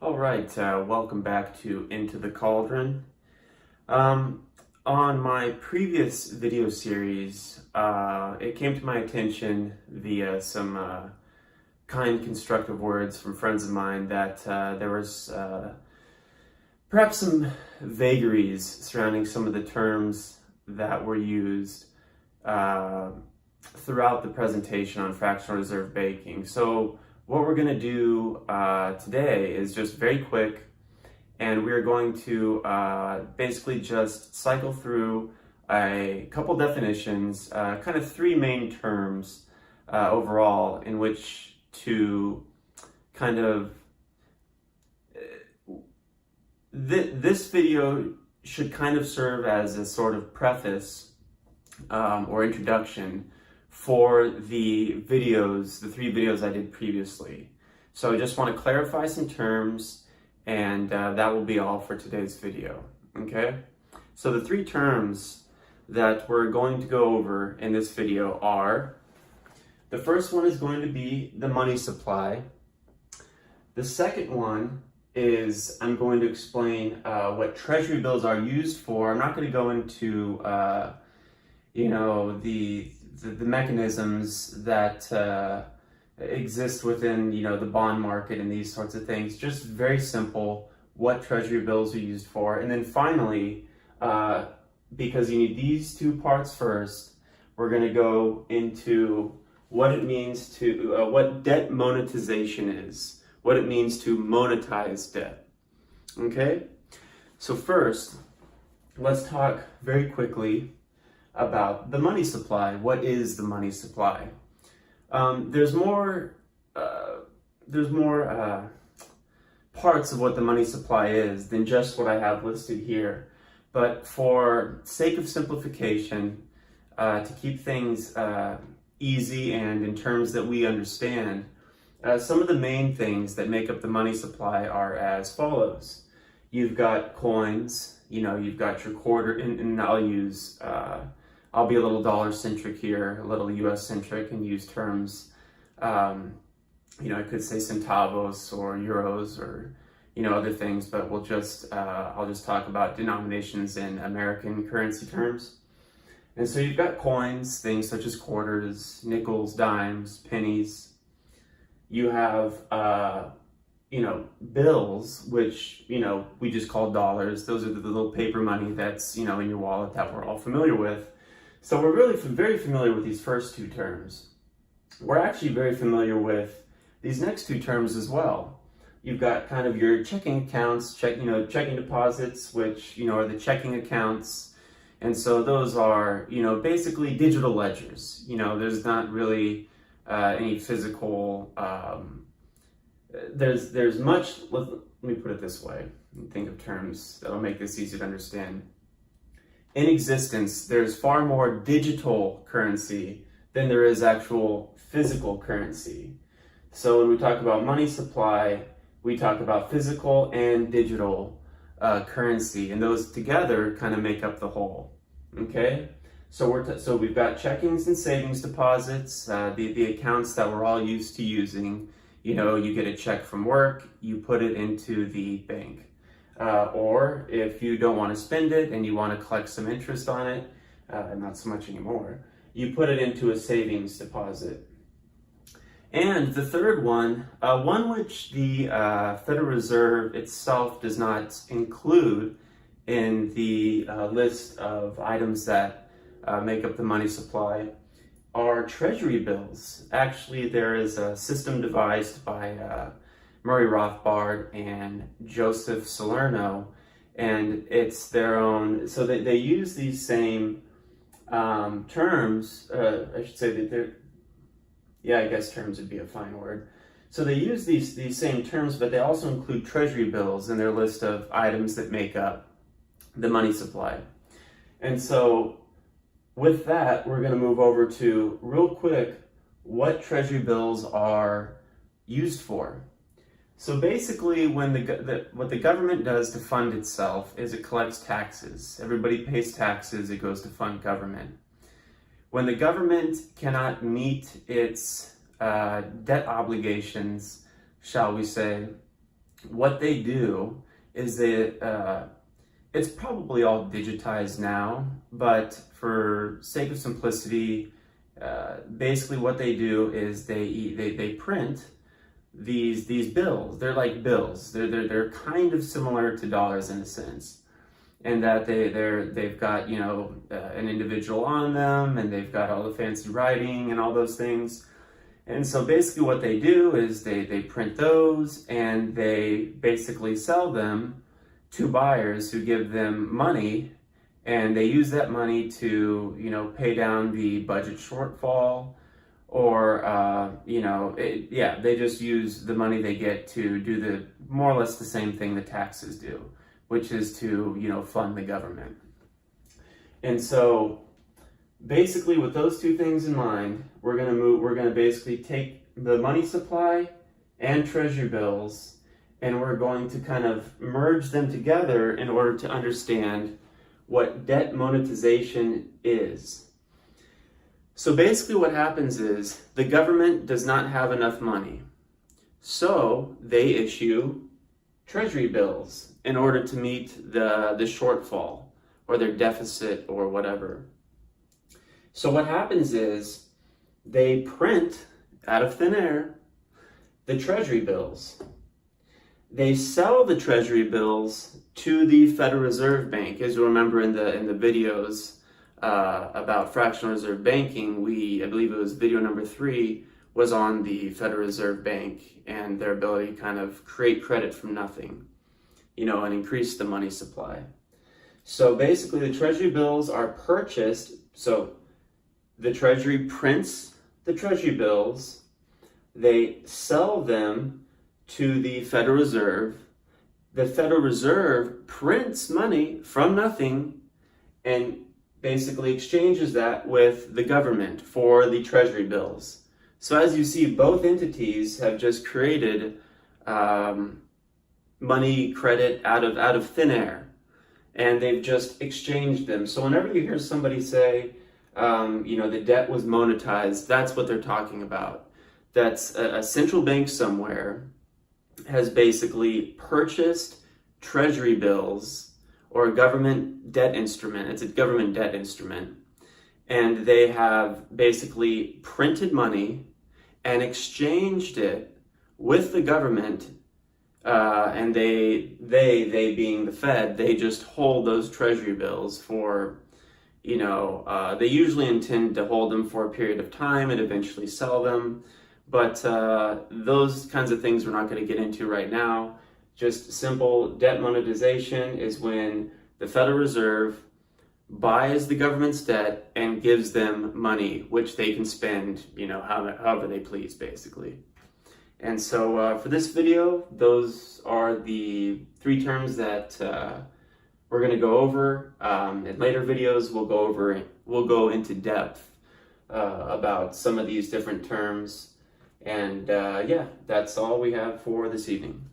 All right, welcome back to Into the Cauldron. On my previous video series, it came to my attention via some kind, constructive words from friends of mine that there was perhaps some vagaries surrounding some of the terms that were used throughout the presentation on fractional reserve banking. So what we're going to do today is just very quick, and we're going to basically just cycle through a couple definitions, kind of three main terms overall, in which to kind of this video should kind of serve as a sort of preface or introduction for the three videos I did previously. So I just want to clarify some terms, and that will be all for today's video, okay? So the three terms that we're going to go over in this video are, the first one is going to be the money supply. The second one is I'm going to explain what treasury bills are used for. I'm not going to go into the mechanisms that exist within the bond market and these sorts of things. Just very simple, what treasury bills are used for. And then finally, because you need these two parts first, we're going to go into what it means to what debt monetization is, what it means to monetize debt. Okay, so first let's talk very quickly about the money supply. What is the money supply? There's more parts of what the money supply is than just what I have listed here. But for sake of simplification, to keep things easy and in terms that we understand, some of the main things that make up the money supply are as follows. You've got coins, you've got your quarter, and I'll be a little dollar-centric here, a little US-centric, and use terms, I could say centavos or euros or, other things, but I'll just talk about denominations in American currency terms. And so you've got coins, things such as quarters, nickels, dimes, pennies. You have, bills, which, we just call dollars. Those are the little paper money that's, in your wallet that we're all familiar with. So we're really very familiar with these first two terms. We're actually very familiar with these next two terms as well. You've got kind of your checking accounts, checking deposits, which, are the checking accounts. And so those are, basically digital ledgers. There's not really any physical, there's much, let me put it this way, think of terms that'll make this easy to understand. In existence, there's far more digital currency than there is actual physical currency. So when we talk about money supply, we talk about physical and digital currency, and those together kind of make up the whole. Okay, so we've got checkings and savings deposits, the accounts that we're all used to using. You get a check from work, you put it into the bank. Or if you don't want to spend it and you want to collect some interest on it, not so much anymore, you put it into a savings deposit. And the third one, one which the Federal Reserve itself does not include in the list of items that make up the money supply, are treasury bills. Actually, there is a system devised by Murray Rothbard and Joseph Salerno, and it's their own, so they use these same terms, I should say that I guess terms would be a fine word. So they use these same terms, but they also include treasury bills in their list of items that make up the money supply. And so with that, we're going to move over to, real quick, what treasury bills are used for. So basically, when what the government does to fund itself is it collects taxes. Everybody pays taxes, it goes to fund government. When the government cannot meet its debt obligations, shall we say, what they do is that it's probably all digitized now, but for sake of simplicity, basically what they do is they print these bills. They're like bills. They're kind of similar to dollars in a sense, and that they've got, you know, an individual on them, and they've got all the fancy writing and all those things. And so basically what they do is they print those, and they basically sell them to buyers who give them money, and they use that money to, you know, pay down the budget shortfall, or they just use the money they get to do the more or less the same thing the taxes do, which is to, you know, fund the government. And so basically with those two things in mind, we're going to basically take the money supply and treasury bills, and we're going to kind of merge them together in order to understand what debt monetization is. So basically what happens is the government does not have enough money, so they issue treasury bills in order to meet the shortfall or their deficit or whatever. So what happens is they print out of thin air the treasury bills. They sell the treasury bills to the Federal Reserve Bank. As you remember in the videos about fractional reserve banking, I believe it was video number 3, was on the Federal Reserve Bank and their ability to kind of create credit from nothing, you know, and increase the money supply. So basically the treasury bills are purchased. So the Treasury prints the treasury bills, they sell them to the Federal Reserve. The Federal Reserve prints money from nothing and basically exchanges that with the government for the treasury bills. So as you see, both entities have just created money, credit out of thin air, and they've just exchanged them. So whenever you hear somebody say, the debt was monetized, that's what they're talking about. That's a central bank somewhere has basically purchased treasury bills or a government debt instrument. It's a government debt instrument. And they have basically printed money and exchanged it with the government. And they being the Fed, they just hold those treasury bills for, they usually intend to hold them for a period of time and eventually sell them. But those kinds of things we're not going to get into right now. Just simple debt monetization is when the Federal Reserve buys the government's debt and gives them money, which they can spend, however they please, basically. And so for this video, those are the 3 terms that we're going to go over. In later videos, we'll go into depth about some of these different terms. And that's all we have for this evening.